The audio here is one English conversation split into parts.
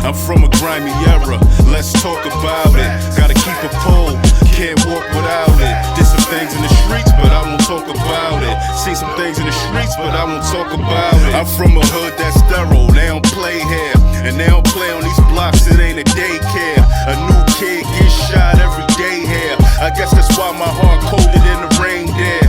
I'm from a grimy era, let's talk about it. Gotta keep a pole, can't walk without it. Did some things in the streets, but I won't talk about it. Seen some things in the streets, but I won't talk about it. I'm from a hood that's thorough, they don't play here. And they don't play on these blocks, it ain't a daycare. A new kid gets shot every day here. I guess that's why my heart colder than the rain there.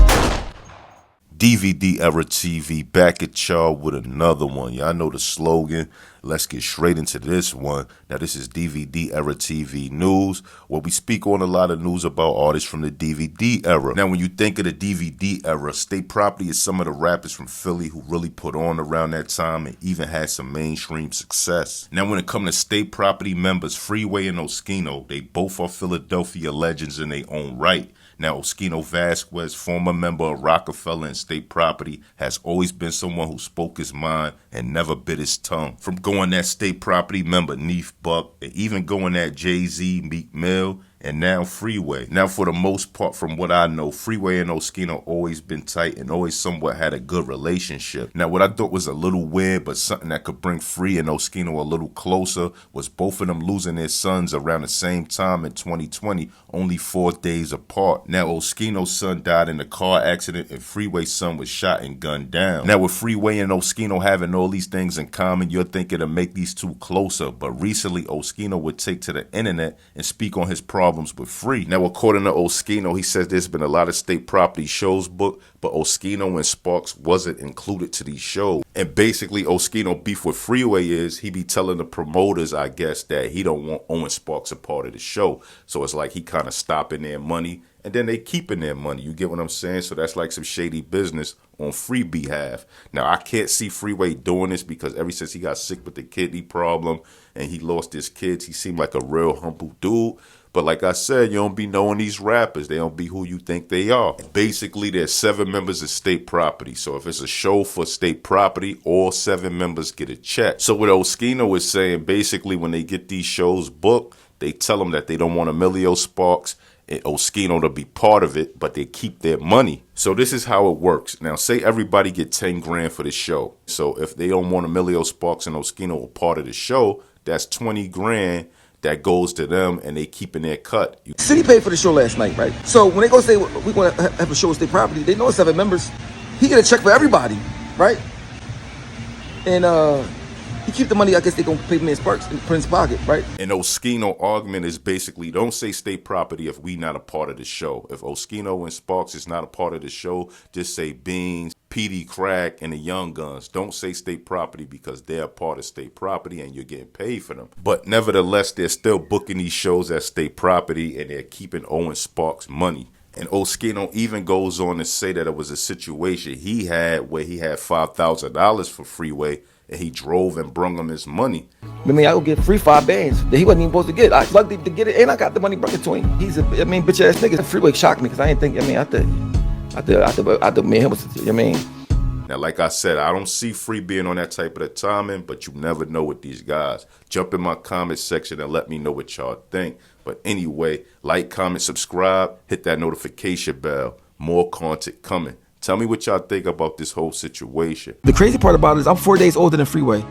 DVD Era TV back at y'all with another one. Y'all know the slogan. Let's get straight into this one. Now, this is DVD Era TV News, where we speak on a lot of news about artists from the DVD era. Now, when you think of the DVD era, State Property is some of the rappers from Philly who really put on around that time and even had some mainstream success. Now, when it comes to State Property members, Freeway and Oschino, they both are Philadelphia legends in their own right. Now, Oschino Vasquez, former member of Rockefeller and State Property, has always been someone who spoke his mind and never bit his tongue. From going at State Property member Neef Buck, and even going at Jay-Z, Meek Mill, and now Freeway. Now, for the most part, from what I know, Freeway and Oschino always been tight and always somewhat had a good relationship. Now, what I thought was a little weird, but something that could bring Free and Oschino a little closer, was both of them losing their sons around the same time in 2020, only 4 days apart. Now, Oschino's son died in a car accident and Freeway's son was shot and gunned down. Now, with Freeway and Oschino having all these things in common, you're thinking to make these two closer, but recently Oschino would take to the internet and speak on his problems with Free. Now, according to Oschino, he says there's been a lot of State Property shows booked, but Oschino and Sparks wasn't included to these shows. And basically, Oschino beef with Freeway is he be telling the promoters, I guess, that he don't want Owen Sparks a part of the show. So it's like he kind of stopping their money and then they keeping their money. You get what I'm saying? So that's like some shady business on Free behalf. Now, I can't see Freeway doing this because ever since he got sick with the kidney problem and he lost his kids, he seemed like a real humble dude. But like I said, you don't be knowing these rappers. They don't be who you think they are. Basically, there's 7 members of State Property. So if it's a show for State Property, all 7 members get a check. So what Oschino is saying, basically, when they get these shows booked, they tell them that they don't want Emilio Sparks and Oschino to be part of it, but they keep their money. So this is how it works. Now, say everybody get 10 grand for the show. So if they don't want Emilio Sparks and Oschino a part of the show, that's 20 grand that goes to them and they keeping their cut. City paid for the show last night, right? So when they go say we're going to have a show with State Property, they know it's 7 members. He get a check for everybody, right? And he keep the money. I guess they gonna pay me in Sparks in Prince's pocket, right? And Oschino argument is basically, don't say State Property if we not a part of the show. If Oschino and Sparks is not a part of the show, just say Beans, PD Crack, and the Young Guns. Don't say State Property because they're a part of State Property and you're getting paid for them. But nevertheless, they're still booking these shows at State Property and they're keeping Owen Sparks' money. And Oschino even goes on to say that it was a situation he had where he had $5,000 for Freeway and he drove and brung him his money. I mean, I would get free 5 bands that he wasn't even supposed to get. I was lucky to get it, and I got the money brought it to him. He's a, bitch ass nigga. Freeway shocked me because I didn't think. I thought me and him was. Now, like I said, I don't see Free being on that type of the timing, but you never know with these guys. Jump in my comment section and let me know what y'all think. But anyway, like, comment, subscribe, hit that notification bell. More content coming. Tell me what y'all think about this whole situation. The crazy part about it is I'm 4 days older than Freeway.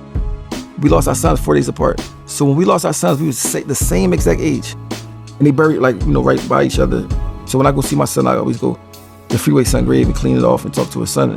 We lost our sons 4 days apart. So when we lost our sons, we was the same exact age. And they buried, right by each other. So when I go see my son, I always go to Freeway's son grave and clean it off and talk to his son.